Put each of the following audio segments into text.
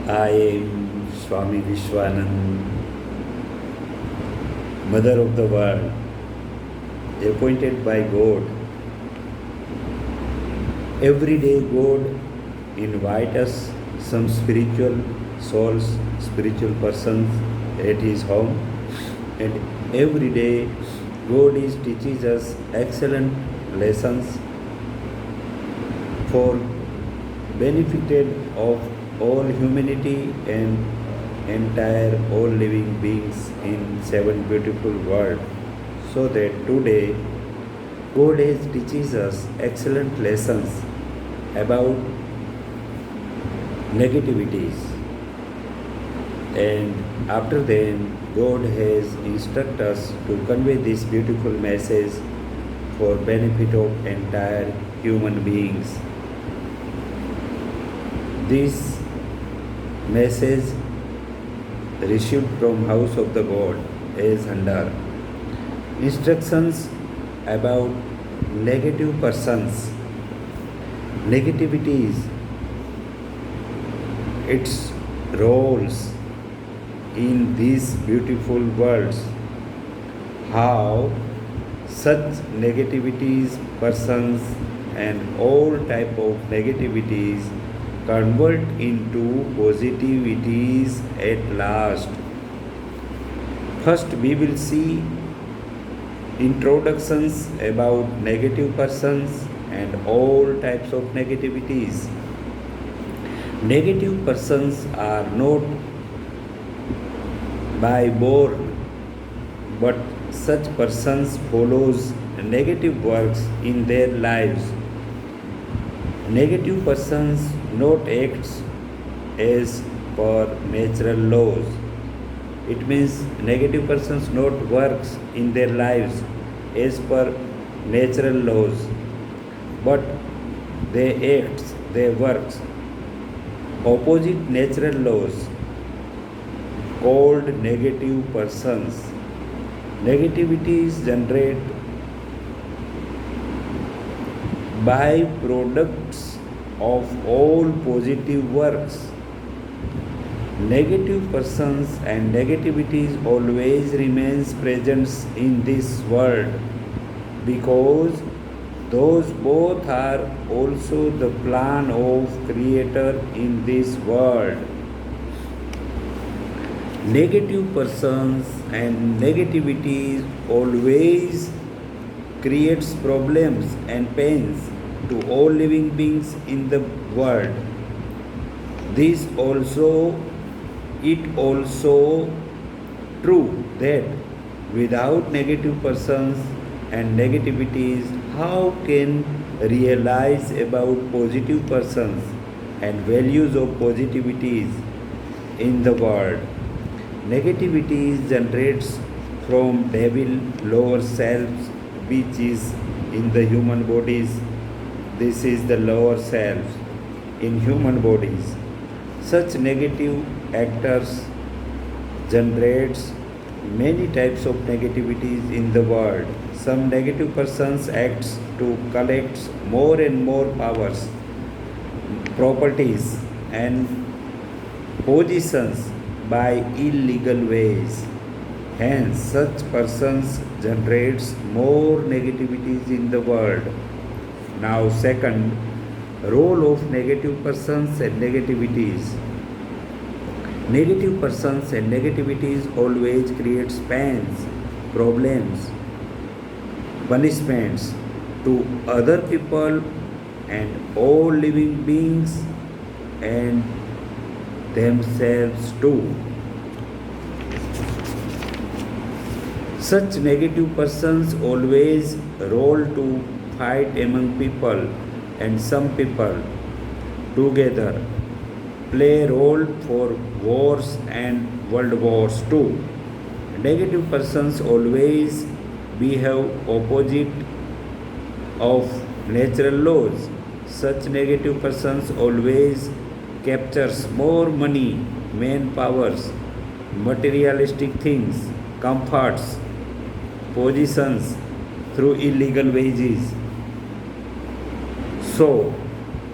I am Swami Vishwanand, Mother of the World, appointed by God. Every day, God invites us some spiritual souls, spiritual persons at His home, and every day, God is teaches us excellent lessons for benefited of all humanity and entire all living beings in seven beautiful world. So that today God has teaches us excellent lessons about negativities, and after then God has instructed us to convey this beautiful message for benefit of entire human beings. This message received from house of the God is under instructions about negative persons, negativities, its roles in these beautiful worlds, how such negativities, persons and all type of negativities convert into positivities at last. First, we will see introductions about negative persons and all types of negativities. Negative persons are not by born, but such persons follows negative works in their lives. Negative persons not acts as per natural laws. It means negative persons not works in their lives as per natural laws, but they acts, they works opposite natural laws, called negative persons. Negativities generate byproducts of all positive works. Negative persons and negativities always remains present in this world because those both are also the plan of Creator in this world. Negative persons and negativities always creates problems and pains to all living beings in the world. It also true that without negative persons and negativities, how can realize about positive persons and values of positivities in the world? Negativity generates from devil lower selves, which is in the human bodies. This is the lower self in human bodies. Such negative actors generates many types of negativities in the world. Some negative persons acts to collect more and more powers, properties and positions by illegal ways. Hence, such persons generates more negativities in the world. Now, second, role of negative persons and negativities. Negative persons and negativities always creates pains, problems, punishments to other people and all living beings and themselves too. Such negative persons always roll to fight among people, and some people together play role for wars and world wars too. Negative persons always behave opposite of natural laws. Such negative persons always captures more money, main powers, materialistic things, comforts, positions through illegal wages. So,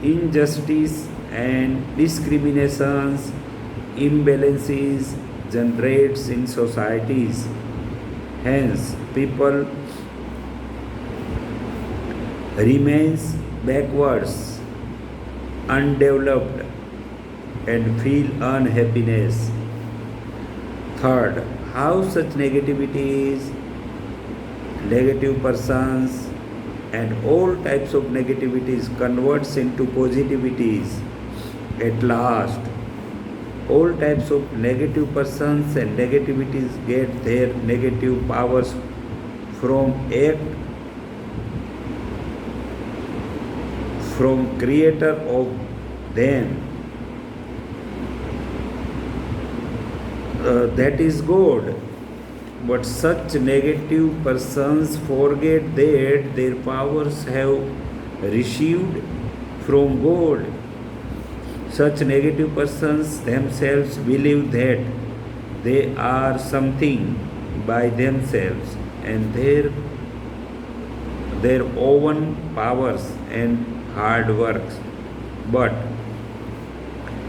injustice and discriminations imbalances generates in societies. Hence, people remains backwards, undeveloped, and feel unhappiness. Third, how such negativities, negative persons, and all types of negativities converts into positivities. At last, all types of negative persons and negativities get their negative powers from act from creator of them, that is God. But such negative persons forget that their powers have received from God. Such negative persons themselves believe that they are something by themselves and their own powers and hard works. But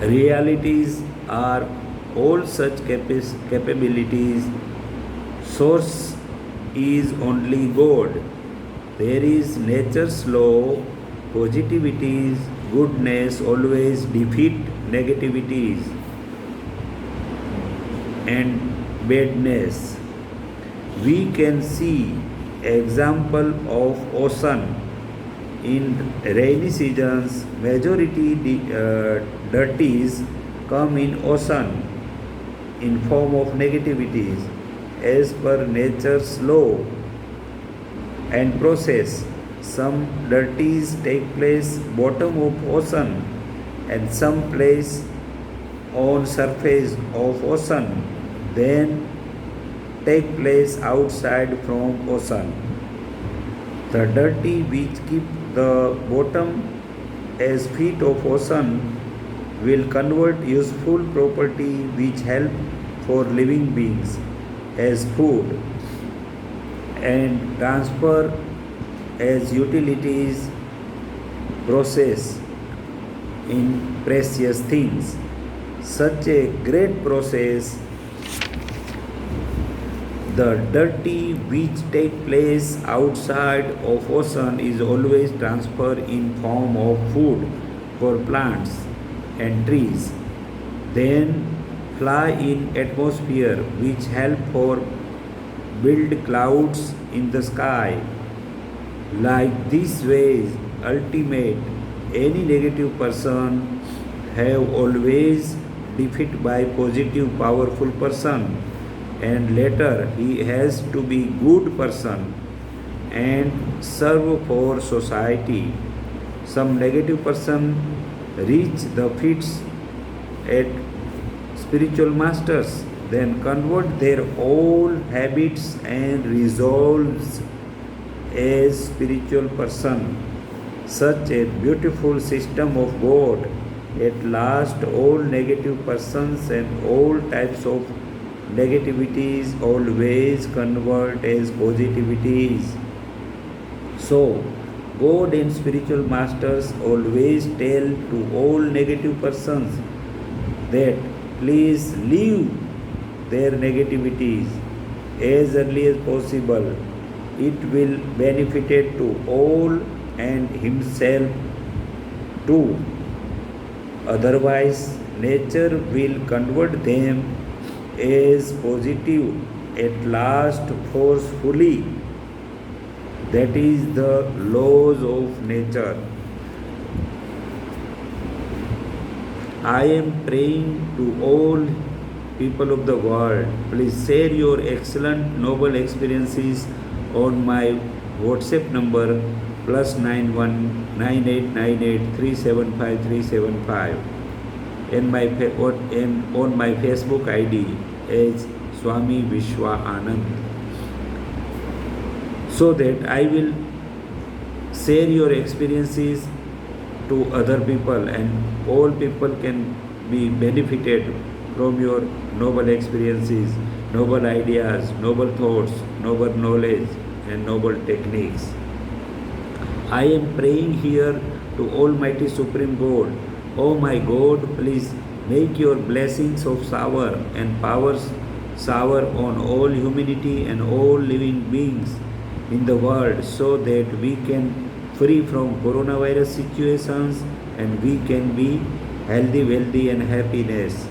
realities are all such capabilities. Source is only God. There is nature's law. Positivities, goodness always defeat negativities and badness. We can see example of ocean in rainy seasons. Majority dirties come in ocean in form of negativities as per nature's law and process. Some dirties take place bottom of ocean and some place on surface of ocean, then take place outside from ocean. The dirty which keep the bottom as feet of ocean will convert useful property which help for living beings as food and transfer as utilities process in precious things. Such a great process, the dirty which take place outside of ocean is always transferred in form of food for plants and trees, then fly in atmosphere which help for build clouds in the sky. Like this ways, ultimate, any negative person have always defeated by positive powerful person, and later he has to be good person and serve for society. Some negative person reach the feats at spiritual masters, then convert their old habits and resolves as spiritual person. Such a beautiful system of God. At last, all negative persons and all types of negativities always convert as positivities. So, God and spiritual masters always tell to all negative persons that please leave their negativities as early as possible. It will benefit to all and himself too. Otherwise, nature will convert them as positive at last forcefully. That is the laws of nature. I am praying to all people of the world. Please share your excellent noble experiences on my WhatsApp number +919898375375 and on my Facebook ID as Swami Vishwa Anand, so that I will share your experiences to other people and all people can be benefited from your noble experiences, noble ideas, noble thoughts, noble knowledge and noble techniques. I am praying here to Almighty Supreme God. Oh my God, please Make your blessings of shower and powers shower on all humanity and all living beings in the world so that we can free from coronavirus situations and we can be healthy, wealthy and happiness.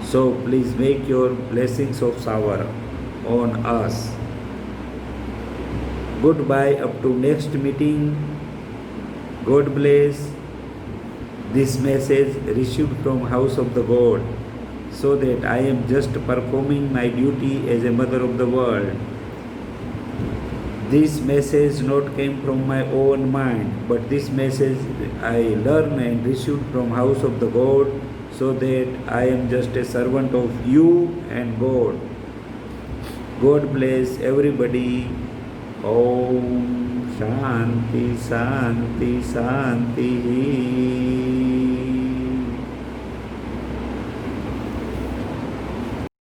So please make your blessings of shower on us. Goodbye up to next meeting. God bless. This message received from house of the God so that I am just performing my duty as a mother of the world. This message not came from my own mind, but this message I learned and received from house of the God so that I am just a servant of you and God. God bless everybody. Om Shanti Shanti Shanti.